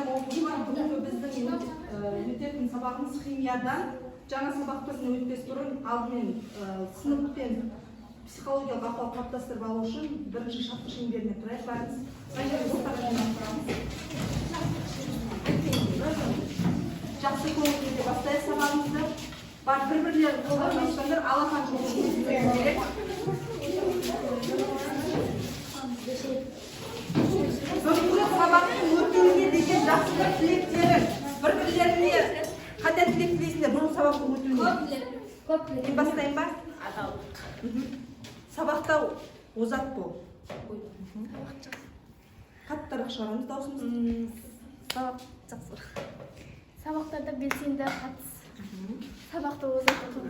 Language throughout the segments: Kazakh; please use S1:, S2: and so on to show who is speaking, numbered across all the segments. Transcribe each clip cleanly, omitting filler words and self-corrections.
S1: Құрметті оқушылар, бүгінгі біздің өтетін сабағымыз химиядан. Жаңа сабақ түріне өтпес бұрын алдымен сынып пен психологиялық ахуал қалыптастырып алу үшін бірінші шарты шеңберіне тұрайық. Барыңыз. Қай жерге тоқтағаннан тұрамыз. Жақсы көңіл күйде бастайық сабағымызды. Бар бір-бірлерін қолдарын ашқандар алақан жоғын керек. Бүгінгі сабақтың өтуіне деген жақсы тілектерін бір-бірлеріне қандай тілек тілейсіңдер бүгінгі сабақтың өтуіне? Мен бастайын ба? Сабақта озат бол. Қаттырақ шығарамыз даусымыз.
S2: Сабақ жақсы. Сабақтарда белсенді қатыс. Сабақта озат бол.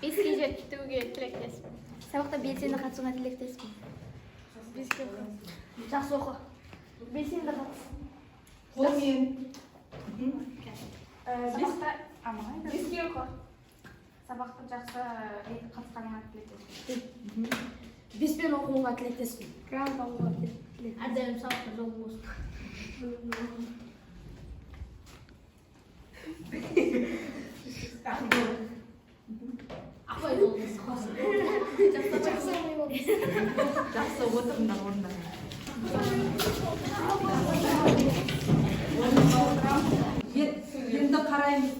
S2: Беске жетуге тілектеспін. Сабақта белсенді қатысуға тілектеспін. Жақсы оқы. Белсенді қатыс.
S1: Қолмен.
S2: Беске оқы. Сабақта жақсы қатысқаныңа тілектеспін.
S3: Беспен оқуға тілектеспін.
S2: Грант алуға тілектеспін.
S3: Әрдайым сабақта жол болсын. Апай болсын.
S1: Жақсы отырыңдар орындарына. Енді қараймыз,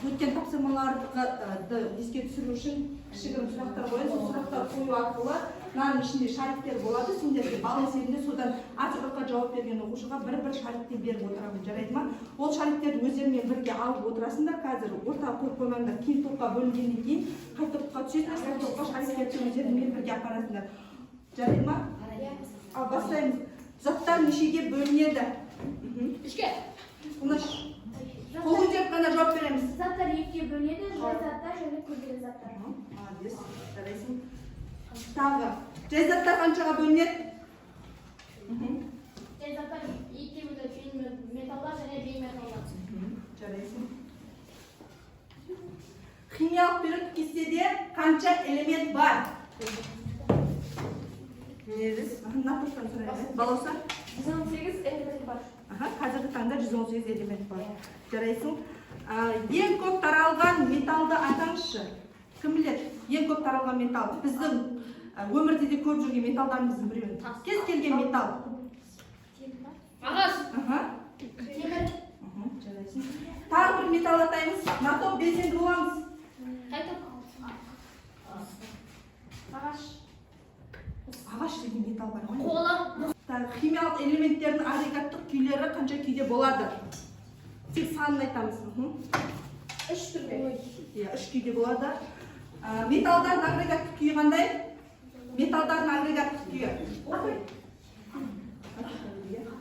S1: өткен тапсырмаларды еске түсіру үшін кішігірім сұрақтар қоямыз. Сол сұрақтар қою арқылы мынаның ішінде шариктер болады. Сендерге бал есебінде содан аз сұраққа жауап берген оқушыға бір-бір шариктен беріп отырамын. Жарайды ма? Ол шариктерді өздерімен бірге алып отырасыңдар. Қазір ортаға қойып қоймаңдар. Кейін топқа бөлінгеннен кейін қай топқа түсесіңдер, қай топқа шариктерді өздерімен бірге апарасыңдар. Жарайды ма? Ал бастаймыз. Заттар нешеге бөлінеді?
S3: Үшке.
S1: Қол көтеріп қана жауап береміз.
S2: Заттар екіге бөлінеді, жай заттар және күрделі заттар.
S1: Молодец, жарайсың. Тағы, жай заттар қаншаға бөлінеді?
S3: Жай заттар екіге бөлінеді, металлар және бейметаллар.
S1: Жарайсың. Химиялық периодтық кестеде қанша элемент бар? Напростан сұрайық. Балауса?
S2: 118 элемент бар.
S1: Қазіргі таңда 118 элемент бар. Жарайсың. Ең көп таралған металды айтаңызшы. Кім біледі? Ең көп таралған металл. Біздің өмірде де көп жүрген металдарымыздың біреуін. Кез келген металл.
S3: Ағаш.
S2: Темір.
S1: Жарайсың. Тағы бір металл атаймыз. Нақты белсенді боламыз.
S2: Ағаш.
S1: Ағаш деген металл бар ма?
S3: Қола.
S1: Химиялық элементтердің агрегаттық күйлері қанша күйде болады? Тек санын айтамыз.
S2: 3 түрде.
S1: 3 күйде болады. Металдардың агрегаттық күйі қандай? Металдардың агрегаттық күйі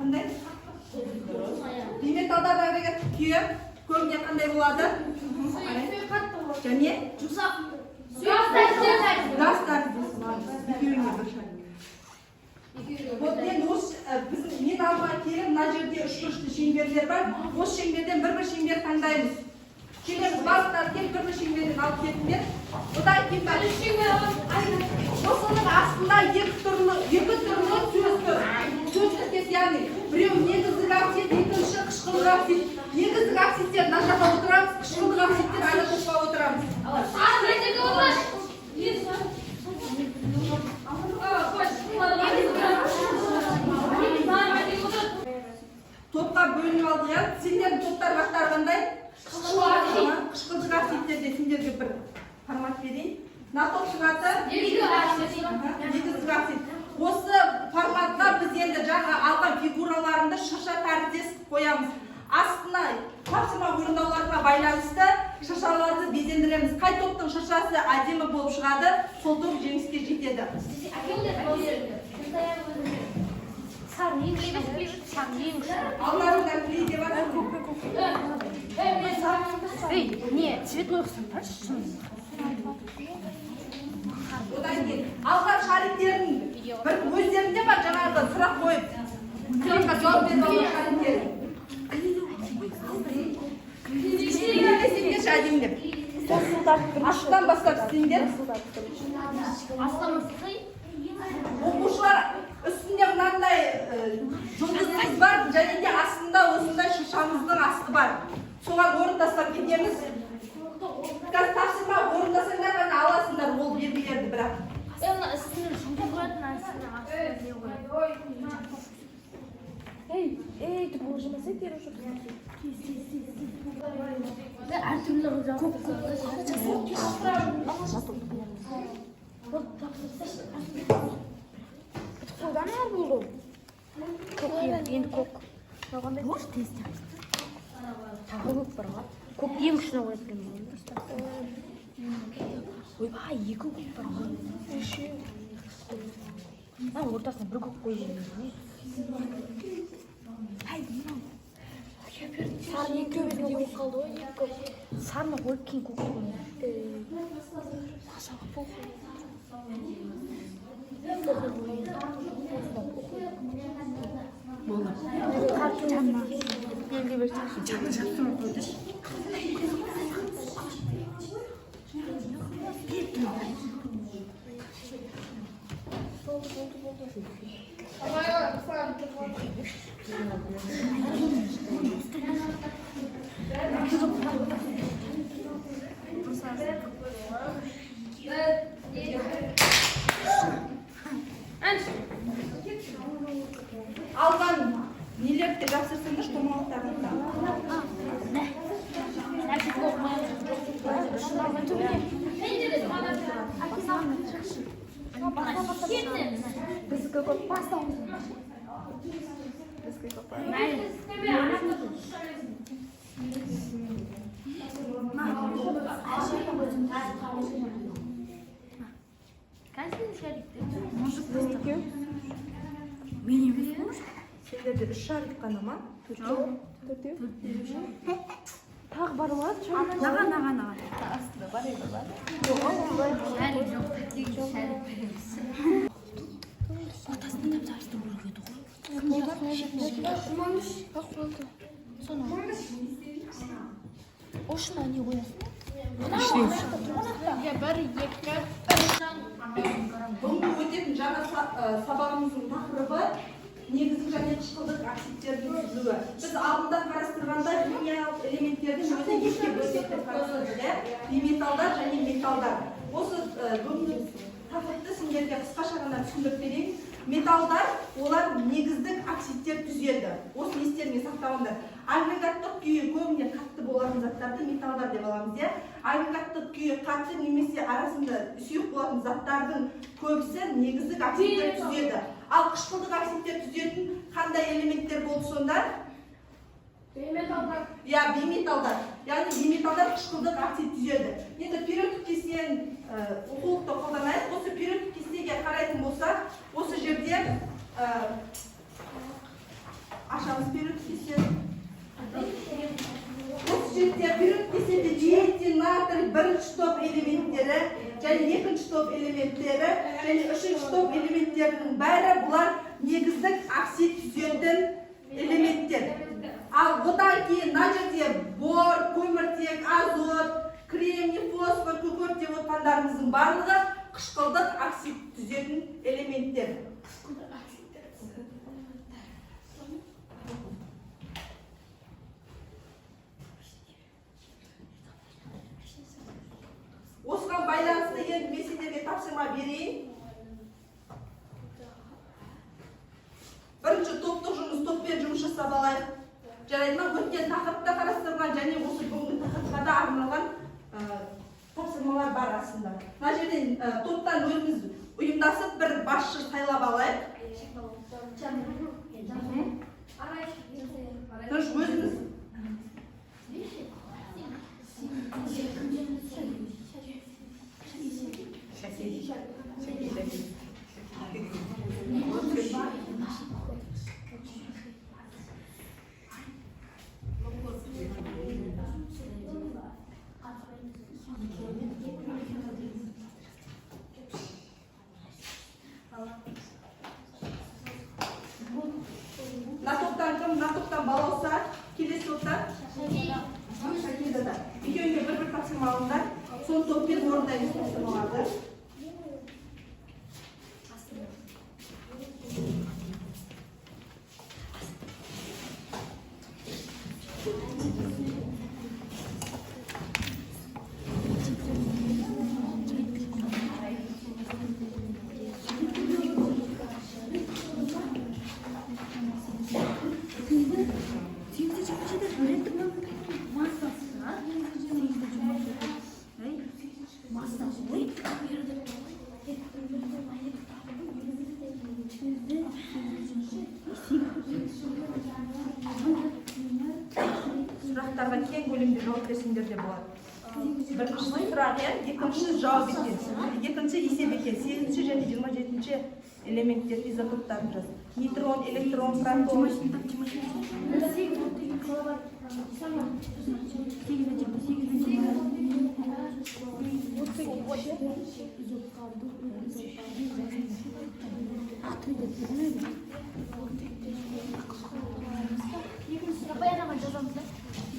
S1: қандай? Металдардың агрегаттық күйі көбіне қандай болады? Және?
S3: Жұмсақ.
S1: Газ тәрізді. Екеуіне бір шар. Біздің металға келіп, мына жерде үшбұрышты шеңберлер бар. Осы шеңберден бір-бір шеңбер таңдаймыз. Келеміз, басықтар келіп, бір-бір шеңберден алып кетіңдер. Одан кейін бар. Осының астында екі түрлі сөз тұр. Сөз тіркес, яғни біреу негіздік оксид, екінші қышқылдық оксид. Негіздік оксидтер мына жаққа отырамыз, қышқылдық оксидтер ана топқа отырамыз. Топқа бөлініп алды, иә? Сендердің топтар бақтар қандай? Қышқылдық оксидтерде сендерге бір формат берейін. Мына топтың аты? Негіздік оксид. Осы форматқа біз енді жаңа алған фигураларында шаша тәріздес қоямыз. Астына тапсырма орындауларына байланысты шашаларды безендіреміз. Қай топтың шашасы әдемі болып шығады, сол топ жеңіске жетеді. Алларыңдар клей деп
S2: Не, цветной қысым.
S1: Одан кейін алған шариктердің бір өздерінде бар жаңағы сұрақ қойып. Сұраққа жауап беріп алған шариктердің. Сендер әдемілеп. Аштан бастап істейіндер.
S3: Астамыз
S1: Оқушылар Үстінде мынандай жұлдызымыз бар, және де астында осындай шыршамыздың асты бар. Соған орындастап кетеміз. Қазір тапсырма орындасаңдар ғана аласыңдар ол белгілерді бірақ.
S2: Сіздің жұлдыз қоятын астына не қояды? Ей, ты положимаса тері жоқ. Әртүрлі көп содан ма болды? Көк енді көк. Бош тез тағы көк бар ма? Көк ең күшіне қойып келмеймін. Ойбай, екі көк бар ма? Ортасына бір көк қойып жүрмеймін. Сарын екеуі бірге болып қалды ғой. Сарыны қойып кейін көк қойып. Қасаға похуй. Болды. Тамма. Белге берсеңші. Жаны жаттырып қойды.
S1: Алған нелерді жақсырсыңдар, томалықтарын да.
S2: Біздікі көп бастауымыз.
S1: Мен емес. Сендерде 3 шарик қана ма?
S2: Төртеу. Тағы бар ма? Наға. Астында бар еді бар. Ортасында тапсырды көргеді ғой. Соны осына не қоясың?
S1: Бүгінгі өтетін жаңа сабағымыздың тақырыбы негізгі және қышқылдық оксидтердің түзуі. Біз алдында қарастырғанда химиялық элементтердің өзі екіге бөлінеді деп қарастырдық, бейметалдар және металдар. Осы бүгінгі тақырыпты сендерге қысқаша ғана түсіндіріп берейін. Металдар, олар негіздік оксидтер түзеді. Осы естеріңе сақтағандар. Агрегаттық күйі көбіне қатты болатын заттарды металдар деп аламыз, иә. Агрегаттық күйі қатты немесе арасында сұйық болатын заттардың көбісі негіздік оксидтер түзеді. Ал қышқылдық оксидтер түзетін қандай элементтер болды сонда?
S3: Бейметалдар.
S1: Я, бейметалдар. Яғни бейметалдар қышқылдық оксид түзеді. Енді периодтық кестені оқулықты қолданайық. Осы периодтық кестеге қарайтын болсақ, осы жерде ашамыз периодтық кестені. Осы жерде периодтық кестеде литий, натрий бірінші топ элементтері, және екінші топ элементтері, және үшінші топ элементтерінің бәрі бұлар негіздік оксид түзетін элементтер. Ал одан кейін мына жерде бор, көміртек, азот, кремний, фосфор, күкірт деп отқандарымыздың барлығы қышқылдық оксид түзетін элементтер. Осыған байланысты енді мен сендерге тапсырма берейін. Бірінші топтық жұмыс, топпен жұмыс жасап алайық. Жарайды ма? Өткен тақырыпта қарастырылған және осы бүгінгі тақырыпқа да арналған тапсырмалар бар астында. Мына жерден топтан өзіміз ұйымдасып бір басшы сайлап алайық. Өзіміз топтан балауса, келесі топтан екеуіне бір тапсырма алыңдар. Соны топпен орындаймыз тапсырмаларды. Сұрақтарға кең көлемде жауап берсеңдер де болады. Бірінші сұрақ, екінші жауап екен, екінші есеп екен, 8-ші және 27-ші элементтер изотоптарын жаз. Нейтрон, электрон, протон.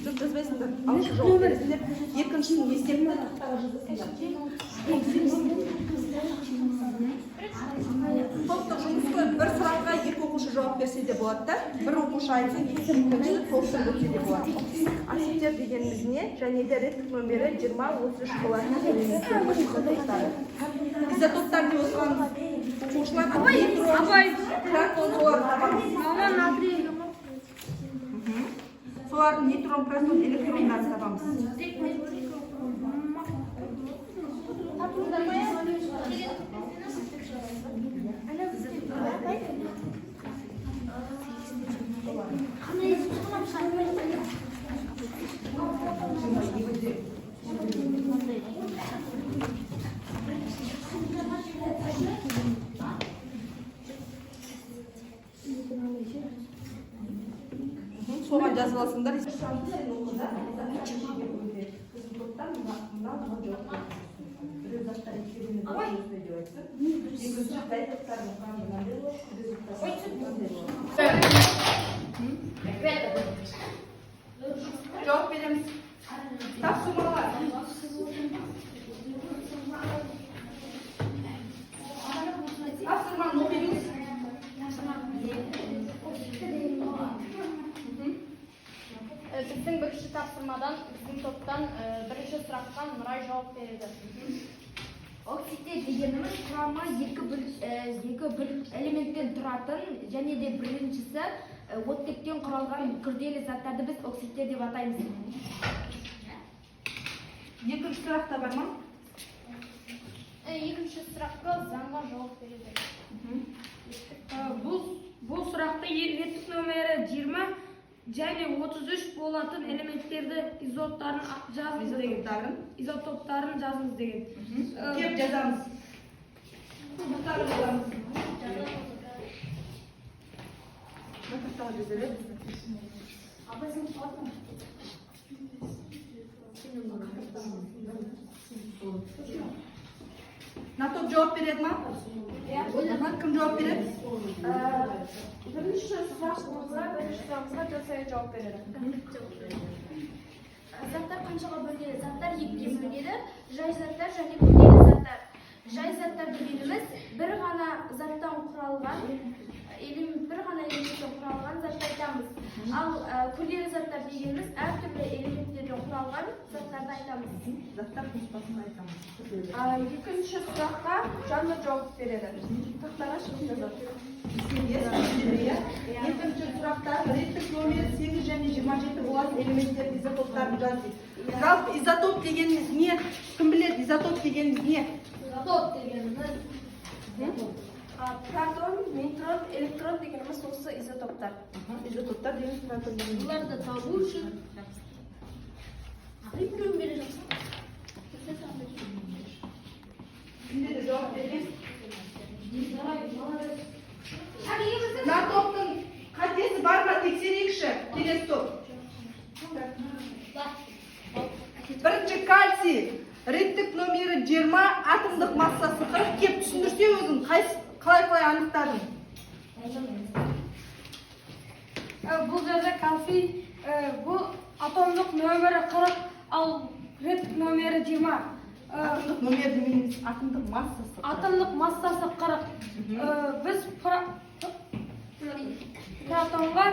S1: Жоқ, жазбайсыңдар. Алшы жауап бересіңдер. Екіншінің есебін тақтаға жазасыңдар. Топтық жұмыс қой, бір сұраққа екі оқушы жауап берсе де болады да, бір оқушы айтсын, екіншісі толықтырып өтсе де болады. Асиптер дегеніміз не? Және де реттік нөмері 20-33 болатын изотоптары. Изотоптар деп отырған оқушылар протон соларды табамыз. Солардың нейтрон, протон, электрондарын табамыз. Соған жазып алсыңдар. Жауап береміз. Тапсырмалар. Тапсырманы оқимыз.
S3: Біздің бірінші тапсырмадан, біздің топтан бірінші сұраққа Нұрай жауап береді.
S2: Оксидтер дегеніміз құрамы екі элементтен тұратын, және де біріншісі оттектен құралған күрделі заттарды біз оксидтер деп атаймыз.
S1: Екінші сұрақта бар ма?
S3: Екінші сұраққа заңға жауап береді.
S4: Бұл сұрақта реттік нөмері 20 және 33 болатын элементтерді изотоптарын жазыңыз деген. Изотоптарын жазыңыз деген.
S1: Кеп жазамыз. Натоп жауап береді ма? Кім жауап береді?
S3: Бірінші сұрағымызға Жансая жауап береді.
S2: Заттар қаншаға бөлінеді? Заттар екіге бөлінеді. Жай заттар және күрделі заттар. Жай заттар дегеніміз бір ғана заттан құралған, бір ғана элементтен құралған затты айтамыз. Ал күрделі заттар дегеніміз әртүрлі элементтерден құралған заттарды айтамыз.
S1: Заттар қоспасын айтамыз.
S3: Екінші сұраққа Жанна жауап береді.
S1: Тақтаға шығып жазады. Екінші сұрақтар реттік нөмері 8 және 27 болатын элементтер изотоптарын жаз дейді. Жалпы изотоп дегеніміз не? Кім біледі, изотоп дегеніміз не?
S3: Изотоп дегеніміз протон, нейтрон, электрон дегеніміз осы изотоптар.
S1: Изотоптар дегеніміз протон дегеніміз.
S3: Бұларды табу үшін
S1: Кімде де жауап береміз? Натоптың қатесі бар ма? Тексерейікші. Келесі топ. Бірінші кальций. Реттік нөмері 20, атомдық массасы 40. Кеп түсіндірсе өзің, қалай анықтадың?
S4: Бұл жерде кальций, бұл атомдық нөмері 40, ал реттік нөмері 20.
S1: Атомдық нөмер демейміз, атомдық массасы.
S4: Атомдық массасы 40. Біз протонға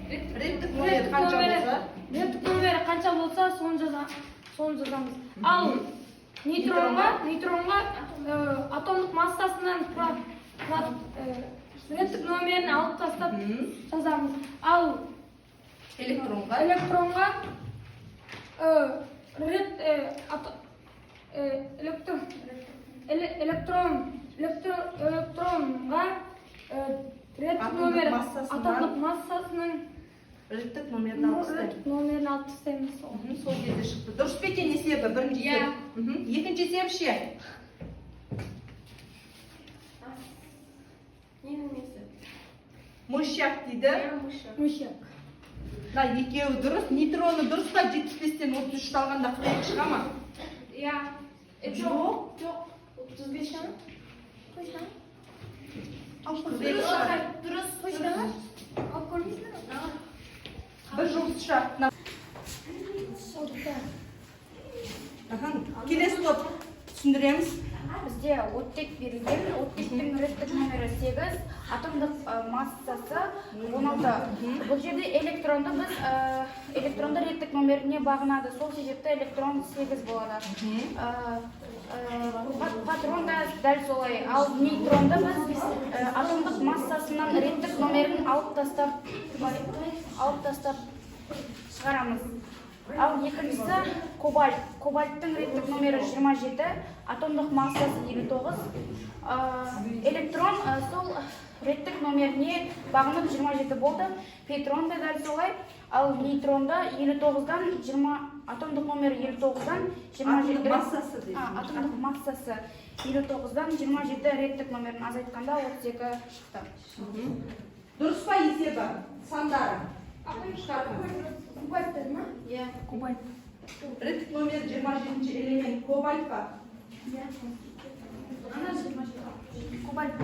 S1: Реттік нөмері қанша болса?
S4: соны жазамыз. Ал нейтронға атомдық массасынан реттік нөмерін алып тастап жазамыз. Ал
S1: электронға
S4: электронға реттік номері атомдық массасының
S1: реттік номерін алып тастаймыз.
S4: реттік номерін алып тастаймыз.
S1: Сол кезде шықты. Дұрыс па екен есебі? Бірінші есеп. Екінші есеп ше? Мышьяк дейді.
S4: Мышьяк.
S1: Екеуі дұрыс. Нейтроны дұрыс па? 75-тен 33 алғанда 42 шыға ма?
S3: Иә.
S1: Жоқ.
S3: 35 шаны?
S2: Дұрыс.
S3: Алып көрмейсің бе?
S1: Бір жұмысшы. Келесі топ түсіндіреміз.
S5: Бізде оттек берілген, оттектің реттік номері 8, атомдық массасы 16. Бұл жерде электронды біз электронды реттік номеріне бағынады. Сол себепті электрон 8 болады. Патрон да дәл солай. Ал нейтронды біз атомдық массасынан реттік номерін алып тастап шығарамыз. Ал екіншісі кобальт. Кобальттың реттік номері 27, атомдық массасы 59. Электрон сол реттік номеріне бағынып 27 болды. Петрон да дәл солай. Ал нейтронда 59-дан 20, атомдық номері 59-дан 27. Атомдық массасы 59-дан 27 реттік номерін азайтқанда 32 шықты.
S1: Дұрыс па есебі? Сандары.
S3: Кубальт деді ма?
S5: Иә, кобальт.
S1: Реттік номер 27 элемент кобальт па?
S3: Ана 27.
S5: Кобальт.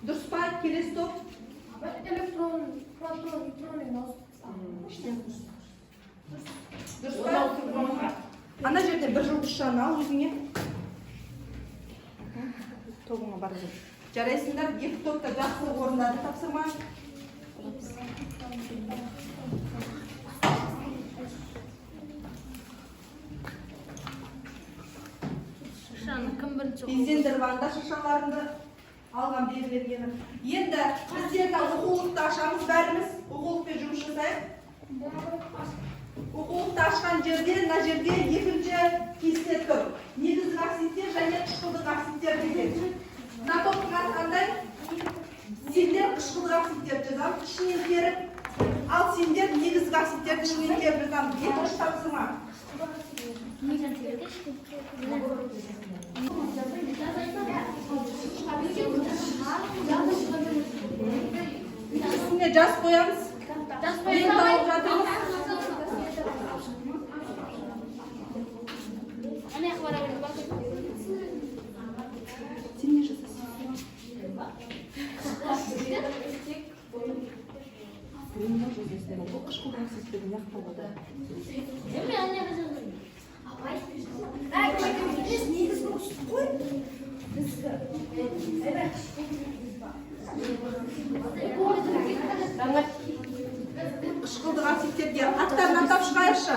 S1: Дұрыс па? Келесі топ?
S3: Электрон, протон, нейтрон мен
S1: Дұрыс па? Ана жерде бір жұлдызшаны ал өзіңе. Тобыңа бар жүр. Жарайсыңдар, екі топта жақсы орындады тапсырма. Безендірванда шыршаларында алған белгілерген. Енді біздерді оқулықты ашамыз бәріміз. Оқулықпен жұмыс жасайық. Оқулықты ашқан жерде, мына жерде екінші кесте тұр. Негізгі оксидтер және қышқылдық оксидтер деген. Мына топтың аты қандай? Сендер қышқылдық оксидтерді жазамыз, ішінен теріп. Ал сендер негізгі оксидтерді ішінен теріп жазамыз. Екінші тапсырма. Üstüne caz koyarız. Renk alıp жатырмыз. Sen ne жазасың? Renk жазасың. Бұл қышқылдан сіздерін яқталады. Қышқылдық оксидтерге аттарын атап шығайықшы.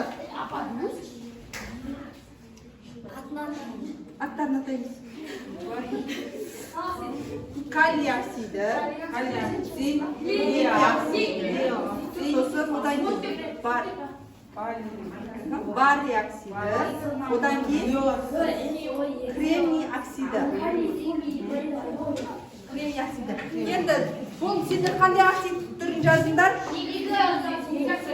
S1: Аттарын атаймыз. Калий оксиді, сосын одан кейін барий оксиді, одан кейін кремний оксиді. Енді бұл сендер қандай оксид түрін жазыңдар?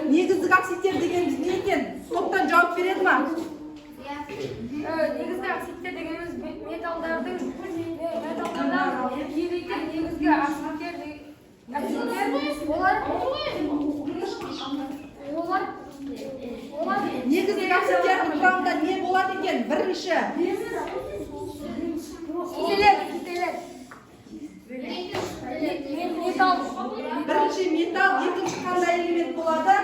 S1: Негізгі оксидтер дегеніміз не екен? Топтан жауап береді ма?
S4: Негізгі оксидтер дегеніміз металдардың еритін негізгі оксидтер олар
S1: негізгі оксидтердің құрамында не болады екен? Бірінші
S4: металл.
S1: Бірінші металл, екінші қандай элемент болады?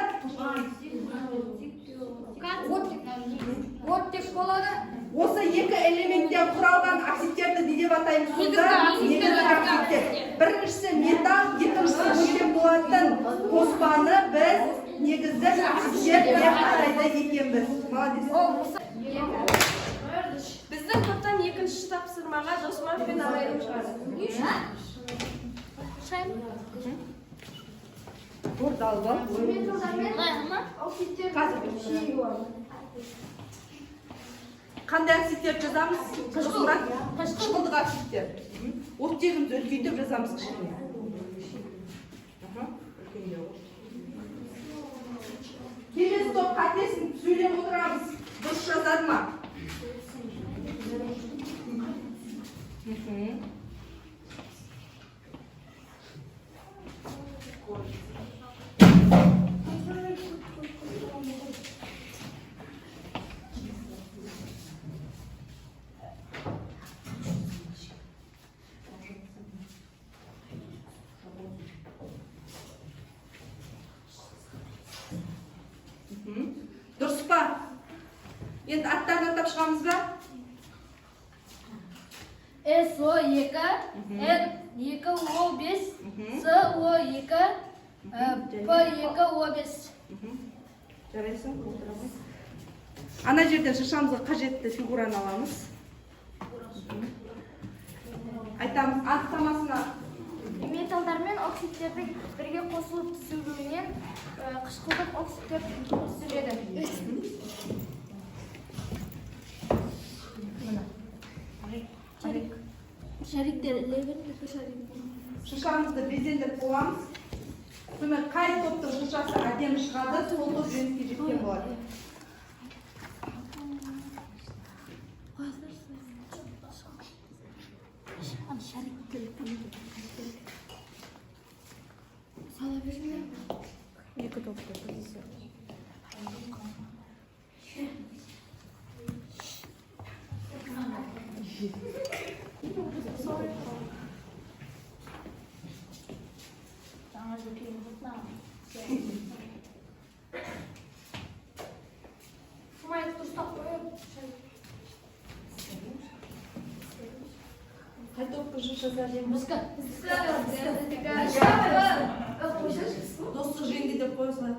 S4: Оттек болады.
S1: Осы екі элементтен құралған оксидтерді не деп атаймыз сонда? Негізгі оксидтер. Біріншісі металл, екіншісі өлшем болатын қоспаны біз негізгі оксидтер деп атайды екенбіз. Молодец.
S3: Біздің топтан екінші тапсырмаға Досманов пен Абайдың шығады.
S1: Burada aldım. Қазір Қандай оксидтерді жазамыз? Қышқылдық оксидтер. Оттегімізді үлкейтіп жазамыз кішкене. Келесі топ қатесін сөйлеп отырамыз. Дұрыс жазады ма? Дұрыс па? Енді аттарын атап шығамыз ба?
S2: SO2, N2O5, SO2, P2O5.
S1: Жарайсың, отырамыз. Ана жерден шашамызға қажетті фигураны аламыз. Айтамыз, анықтамасына.
S2: Металдар мен оксидтердің бірге қосылып түзілуінен қышқылдық оксидтер түзіледі. Шариктер
S1: Шашамызды безендіріп қоямыз. Сонымен қай топтың шашасы әдемі шығады, сол топ жеңіске жеткен болады. Екі топты позиция. Қай топты жазар? Достық жеңді деп қойсылай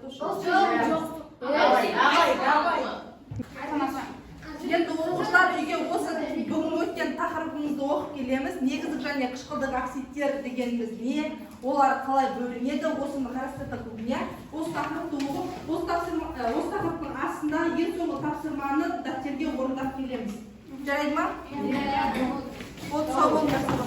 S1: Енді оқушылар үйге осы бүгін өткен тақырыбымызды оқып келеміз. Негіздік және қышқылдық оксидтер дегеніміз не? Олар қалай бөлінеді? Осыны қарастырдық бүгін. Осы тақырыпты оқып, осы тақырыптың астында ең соңғы тапсырманы дәптерге орындап келеміз. Жарайды ма? Сау болыңдар.